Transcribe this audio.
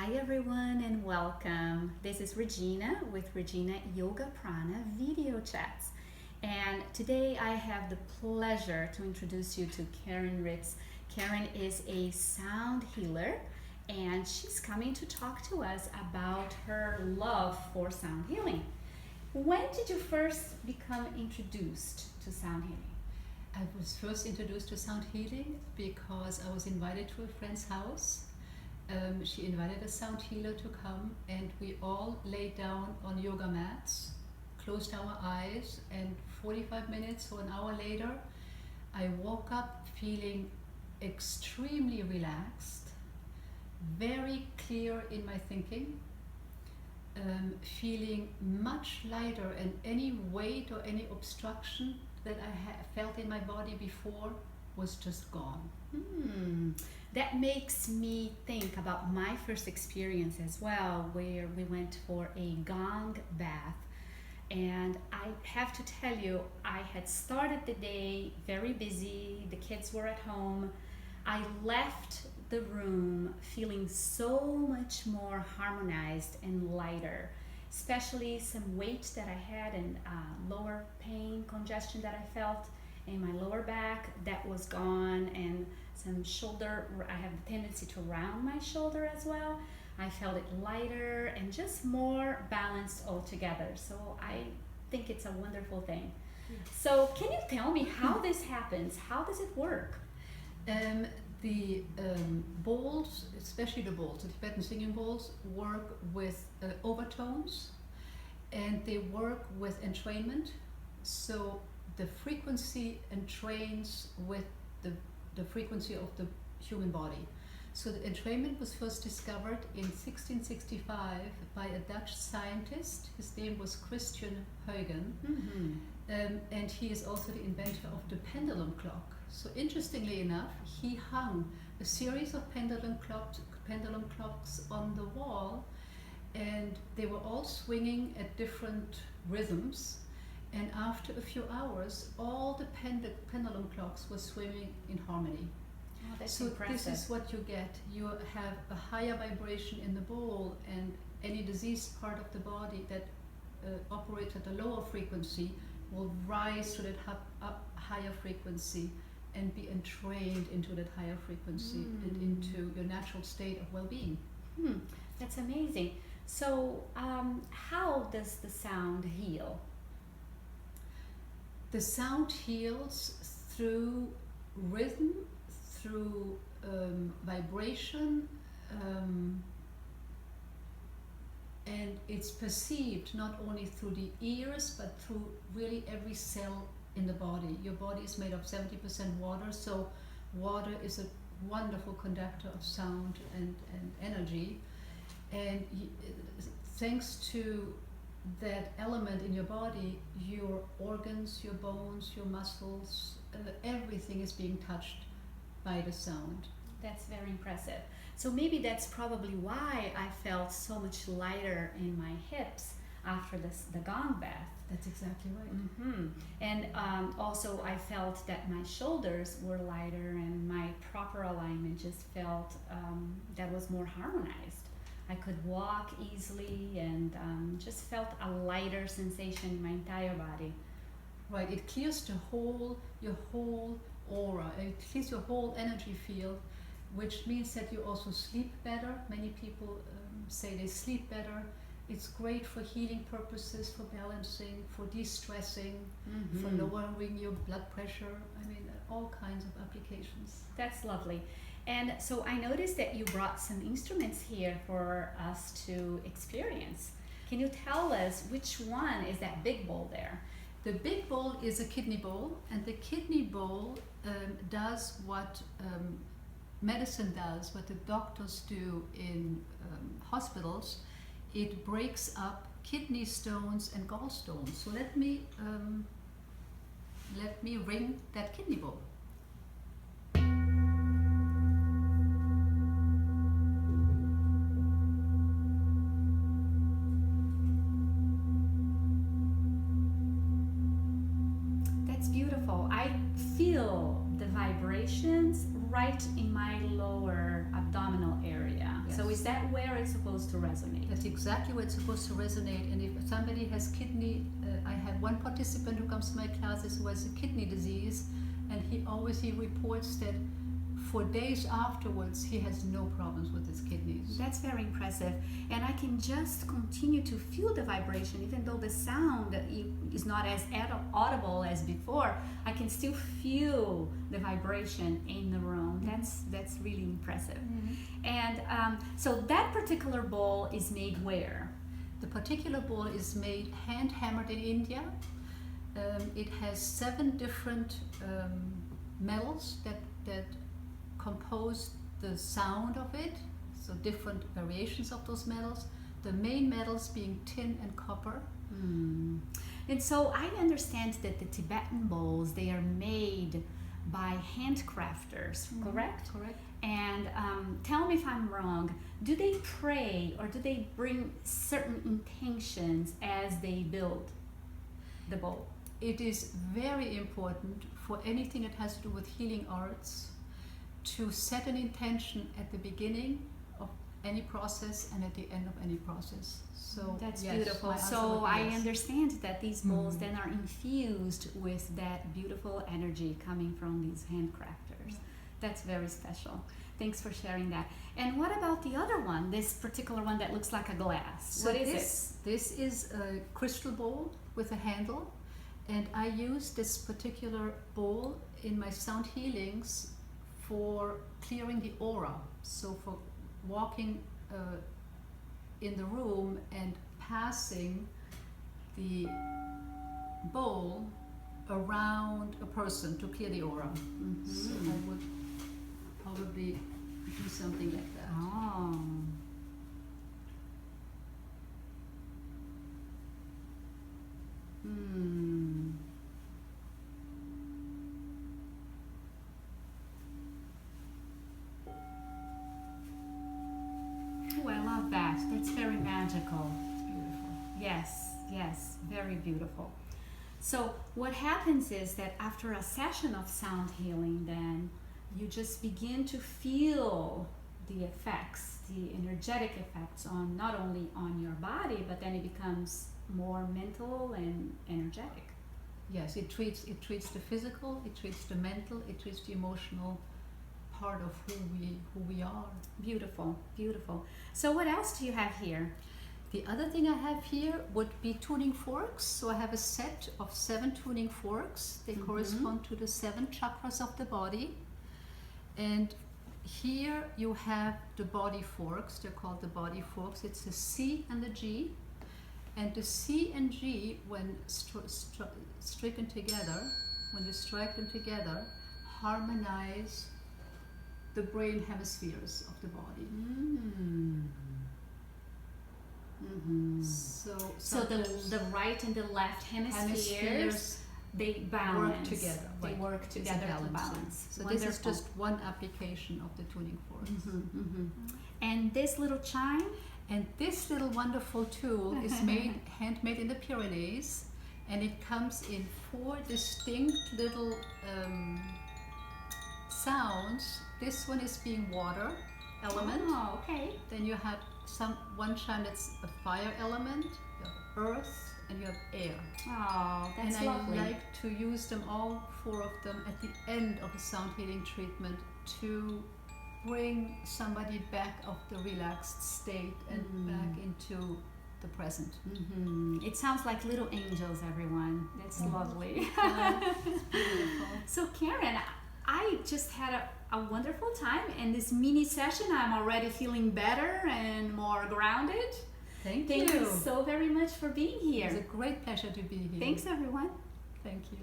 Hi everyone and welcome. This is Regina with Regina Yoga Prana video chats. And today I have the pleasure to introduce you to Karen Ritz. Karen is a sound healer and she's coming to talk to us about her love for sound healing. When did you first become introduced to sound healing? I was first introduced to sound healing because I was invited to a friend's house. She invited a sound healer to come, and we all laid down on yoga mats, closed our eyes, and 45 minutes or an hour later, I woke up feeling extremely relaxed, very clear in my thinking, feeling much lighter, and any weight or any obstruction that I felt in my body before was just gone. That makes me think about my first experience as well, where we went for a gong bath. And I have to tell you, I had started the day very busy, the kids were at home. I left the room feeling so much more harmonized and lighter, especially some weight that I had and lower pain, congestion that I felt in my lower back, that was gone, and some shoulder, I have the tendency to round my shoulder as well. I felt it lighter and just more balanced altogether. So I think it's a wonderful thing. So can you tell me how this happens? How does it work? The bowls, especially the bowls, the Tibetan singing bowls, work with overtones, and they work with entrainment. So the frequency entrains with the frequency of the human body. So the entrainment was first discovered in 1665 by a Dutch scientist. His name was Christian Huygens, and he is also the inventor of the pendulum clock. So interestingly enough, he hung a series of pendulum clocks on the wall, and they were all swinging at different rhythms. And after a few hours, all the pendulum clocks were swinging in harmony. Oh, that's so impressive. This is what you get. You have a higher vibration in the bowl, and any diseased part of the body that operates at a lower frequency will rise to that higher frequency and be entrained into that higher frequency and into your natural state of well-being. That's amazing. So how does the sound heal? The sound heals through rhythm, through vibration, and it's perceived not only through the ears but through really every cell in the body. Your body is made of 70% water, so water is a wonderful conductor of sound and energy, and thanks to that element in your body, your organs, your bones, your muscles, everything is being touched by the sound. That's very impressive. So maybe that's probably why I felt so much lighter in my hips after the gong bath. That's exactly right. And also I felt that my shoulders were lighter and my proper alignment just felt that was more harmonized. I could walk easily and just felt a lighter sensation in my entire body. Right, it clears your whole aura, it clears your whole energy field, which means that you also sleep better. Many people say they sleep better. It's great for healing purposes, for balancing, for de-stressing, for lowering your blood pressure. I mean, all kinds of applications. That's lovely. And so I noticed that you brought some instruments here for us to experience. Can you tell us which one is that big bowl there? The big bowl is a kidney bowl, and the kidney bowl does what medicine does, what the doctors do in hospitals. It breaks up kidney stones and gallstones. So let me ring that kidney bowl. Beautiful. I feel the vibrations right in my lower abdominal area. So Yes. is that where it's supposed to resonate? That's exactly where it's supposed to resonate. And if somebody has kidney, I have one participant who comes to my classes who has a kidney disease, and he reports that for days afterwards he has no problems with his kidneys. That's very impressive. And I can just continue to feel the vibration, even though the sound is not as audible as before. I can still feel the vibration in the room. That's really impressive. And so that particular bowl is made where? The particular bowl is made hand hammered in India. It has 7 different metals that compose the sound of it, so different variations of those metals. The main metals being tin and copper. And so I understand that the Tibetan bowls, they are made by handcrafters, correct? Correct. And tell me if I'm wrong, do they pray or do they bring certain intentions as they build the bowl? It is very important for anything that has to do with healing arts to set an intention at the beginning of any process and at the end of any process. So that's yes, beautiful. my answer So would be I yes. understand that these bowls then are infused with that beautiful energy coming from these handcrafters. That's very special. Thanks for sharing that. And what about the other one, this particular one that looks like a glass? So What is this is a crystal bowl with a handle, and I use this particular bowl in my sound healings for clearing the aura. So for walking in the room and passing the bowl around a person to clear the aura. So I would probably do something like that. Oh. Oh, I love that. That's very magical. It's beautiful. Yes, very beautiful. So what happens is that after a session of sound healing, then you just begin to feel the effects, the energetic effects on not only on your body, but then it becomes more mental and energetic. Yes, it treats the physical, it treats the mental, it treats the emotional part of who we are. Beautiful, beautiful. So what else do you have here? The other thing I have here would be tuning forks. So I have a set of 7 tuning forks. They correspond to the 7 chakras of the body. And here you have the body forks. They're called the body forks. It's the C and the G. And the C and G, when stricken together, when you strike them together, harmonize the brain hemispheres of the body. So the right and the left hemispheres they balance. work together. They Right. work It's a together to balancing. balance. So Wonderful. this is just one application of the tuning forks. And this little chime? And this little wonderful tool is handmade in the Pyrenees, and it comes in 4 distinct little sounds. This one is being water element. Oh, okay. Then you have one chime that's a fire element, you have earth, and you have air. Oh, that's And lovely. I like to use them, all 4 of them, at the end of a sound healing treatment to bring somebody back of the relaxed state and back into the present. It sounds like little angels, everyone. That's lovely. It's beautiful. So Karen, I just had a wonderful time in this mini session. I'm already feeling better and more grounded. Thank Thank you you so very much for being It was here. a great pleasure to be here. Thanks, everyone. Thank you.